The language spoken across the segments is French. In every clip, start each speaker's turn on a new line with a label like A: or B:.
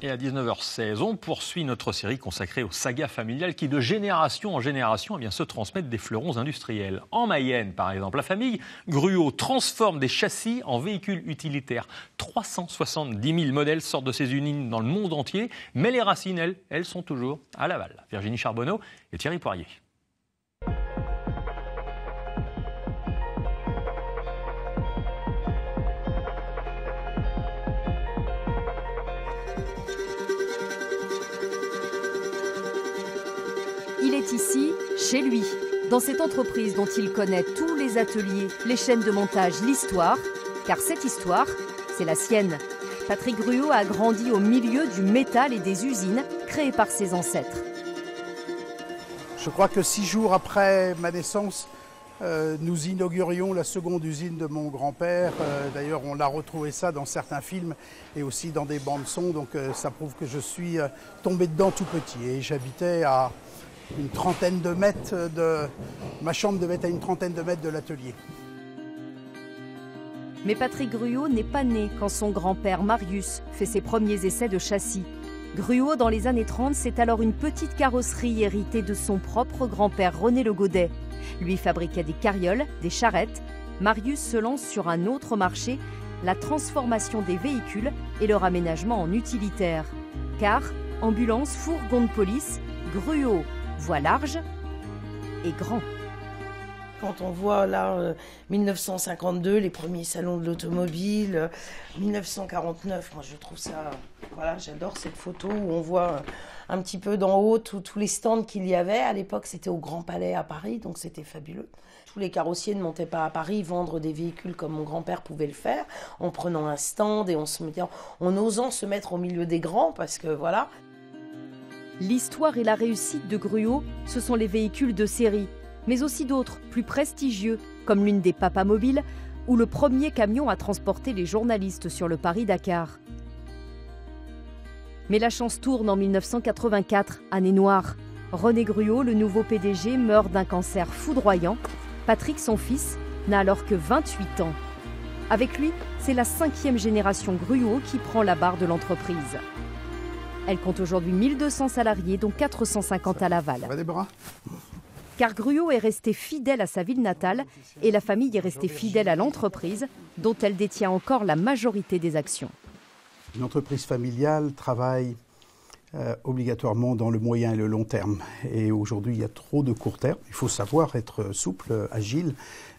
A: Et à 19h16, on poursuit notre série consacrée aux sagas familiales qui, de génération en génération, se transmettent des fleurons industriels. En Mayenne, par exemple, la famille Gruau transforme des châssis en véhicules utilitaires. 370 000 modèles sortent de ces usines dans le monde entier, mais les racines, elles sont toujours à Laval. Virginie Charbonneau et Thierry Poirier.
B: Il est ici, chez lui, dans cette entreprise dont il connaît tous les ateliers, les chaînes de montage, l'histoire, car cette histoire, c'est la sienne. Patrick Gruau a grandi au milieu du métal et des usines créées par ses ancêtres.
C: Je crois que 6 jours après ma naissance, nous inaugurions la seconde usine de mon grand-père. D'ailleurs, on a retrouvé ça dans certains films et aussi dans des bandes-son, donc ça prouve que je suis tombé dedans tout petit. Et j'habitais à une trentaine de mètres ma chambre devait être à une trentaine de mètres de l'atelier.
B: Mais Patrick Gruau n'est pas né quand son grand-père Marius fait ses premiers essais de châssis. Gruau, dans les années 30, c'est alors une petite carrosserie héritée de son propre grand-père René Le Godet. Lui fabriquait des carrioles, des charrettes. Marius se lance sur un autre marché, la transformation des véhicules et leur aménagement en utilitaire. Car, ambulance, fourgon de police, Gruau voit large et grand.
D: Quand on voit là 1952, les premiers salons de l'automobile, 1949, moi je trouve ça, voilà, j'adore cette photo où on voit un petit peu d'en haut tous les stands qu'il y avait. À l'époque, c'était au Grand Palais à Paris, donc c'était fabuleux. Tous les carrossiers ne montaient pas à Paris vendre des véhicules comme mon grand-père pouvait le faire, en prenant un stand et en osant se mettre au milieu des grands, parce que voilà.
B: L'histoire et la réussite de Gruau, ce sont les véhicules de série, mais aussi d'autres, plus prestigieux, comme l'une des Papamobiles, ou le premier camion à transporter les journalistes sur le Paris-Dakar. Mais la chance tourne en 1984, année noire. René Gruau, le nouveau PDG, meurt d'un cancer foudroyant. Patrick, son fils, n'a alors que 28 ans. Avec lui, c'est la 5e génération Gruau qui prend la barre de l'entreprise. Elle compte aujourd'hui 1200 salariés, dont 450 à Laval.
C: Ça va des bras ?
B: Car Gruau est resté fidèle à sa ville natale et la famille est restée fidèle à l'entreprise, dont elle détient encore la majorité des actions.
C: Une entreprise familiale travaille obligatoirement dans le moyen et le long terme. Et aujourd'hui, il y a trop de court terme. Il faut savoir être souple, agile,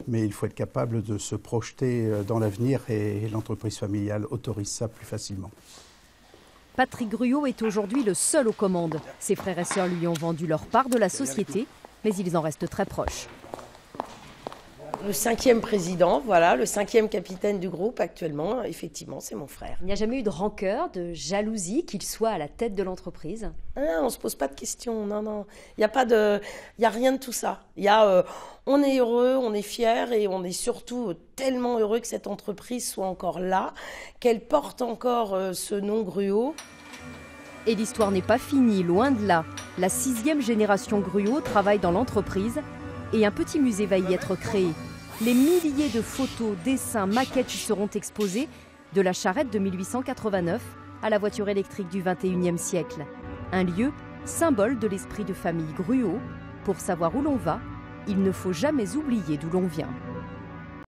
C: mais il faut être capable de se projeter dans l'avenir et l'entreprise familiale autorise ça plus facilement.
B: Patrick Gruau est aujourd'hui le seul aux commandes. Ses frères et sœurs lui ont vendu leur part de la société, mais ils en restent très proches.
D: Le 5e président, voilà, le 5e capitaine du groupe actuellement, effectivement, c'est mon frère.
B: Il n'y a jamais eu de rancœur, de jalousie qu'il soit à la tête de l'entreprise?
D: On ne se pose pas de questions, non. Il n'y a rien de tout ça. On est heureux, on est fiers et on est surtout tellement heureux que cette entreprise soit encore là, qu'elle porte encore ce nom Gruau.
B: Et l'histoire n'est pas finie, loin de là. La 6e génération Gruau travaille dans l'entreprise et un petit musée va y être créé. Les milliers de photos, dessins, maquettes y seront exposées, de la charrette de 1889 à la voiture électrique du 21e siècle. Un lieu, symbole de l'esprit de famille Gruau. Pour savoir où l'on va, il ne faut jamais oublier d'où l'on vient.